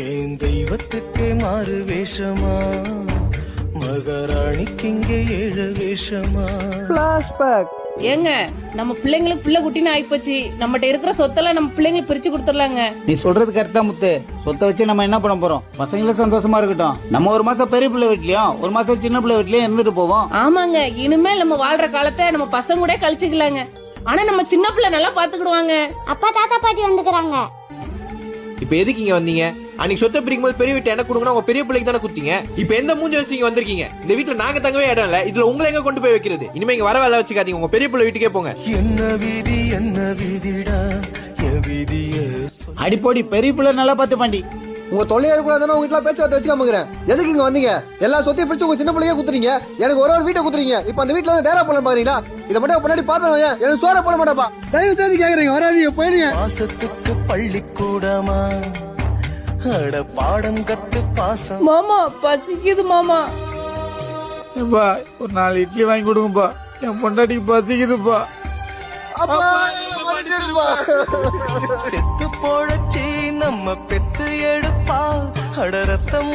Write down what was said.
ஏன் தெய்வத்துக்கே மாறு வேஷமா, மகாராணிக்கு இங்கே ஏழு வேஷமா. பிளாஷ்பேக். ஏங்க நம்ம பிள்ளைங்களுக்கு பிள்ளை குட்டின்னு ஆயிப்போச்சு. நம்மகிட்ட இருக்கிற சொத்தெல்லாம் நம்ம பிள்ளைங்களுக்கு பிரிச்சு கொடுத்துடலாங்க. நீ சொல்றது கரெக்டா முத்து. சொத்தை வச்சு நம்ம என்ன பண்ண போறோம்? பசங்களும் சந்தோஷமா இருக்கட்டும். நம்ம ஒரு மாசம் பெரிய பிள்ளை வீட்லயும் ஒரு மாசம் சின்ன பிள்ளை வீட்லயும் இருந்துட்டு போவோம். ஆமாங்க, இனிமேல் நம்ம வாழ்ற காலத்தை நம்ம பசங்க கூட கழிச்சுக்கலாங்க. ஆனா நம்ம சின்ன பிள்ளை நல்லா பாத்துக்கிடுவாங்க. அப்பா தாத்தா பாட்டி வந்துக்கிறாங்க. இப்ப எதுக்கு இங்க வந்தீங்க? அன்னைக்கு சொத்தை பிரிக்கும் போது பெரிய வீட்டை என்ன கொடுங்கன்னா உங்க பெரிய பிள்ளைக்கு தானே குத்தீங்க. இப்ப எந்த மூஞ்சி வச்சு இங்க வந்திருக்கீங்க? இந்த வீட்டுல நாங்க தங்கவே இடம் இல்ல, இதுல உங்களை எங்க கொண்டு போய் வைக்கிறது? இனிமே இங்க வர வேலை வச்சுக்காதீங்க, உங்க பெரிய பிள்ளை வீட்டுக்கே போங்க. என்ன விதி என்ன விதிடா, என் விதிய அடிப்போடி பெரிய பிள்ளை நல்லா பார்த்து பாண்டி. உங்க தொல்லையா இருக்கக்கூடாதுன்னு உங்க வீட்டுல பேச்சுவார்த்தை வச்சுக்காமக்கிறேன். எதுக்கு இங்க வந்தீங்க? எல்லா சொத்தையும் பிடிச்சு உங்க சின்ன பிள்ளையே குத்துறீங்க. எனக்கு ஒரு வீட்டை குத்துறீங்க. இப்ப அந்த வீட்டுல வந்து டேரா போல பாருங்களா? இதை மட்டும் முன்னாடி பாத்துருவாங்க. எனக்கு சோற போட மாட்டாப்பா. தயவு செய்து கேக்குறீங்க, வராதீங்க, போயிடுங்க. மாசத்துக்கு பள்ளிக்கூடமா, அட பாடம் கத்து பாசம். மாமா பசிக்குது மாமா. ஒரு 4 இட்லி வாங்கி கொடுங்கப்பா, என் பொண்டாட்டிக்கு பசிக்குதுப்பா. செத்து போழச்சி நம்ம பெத்து எடுப்பா, அட ரத்தம்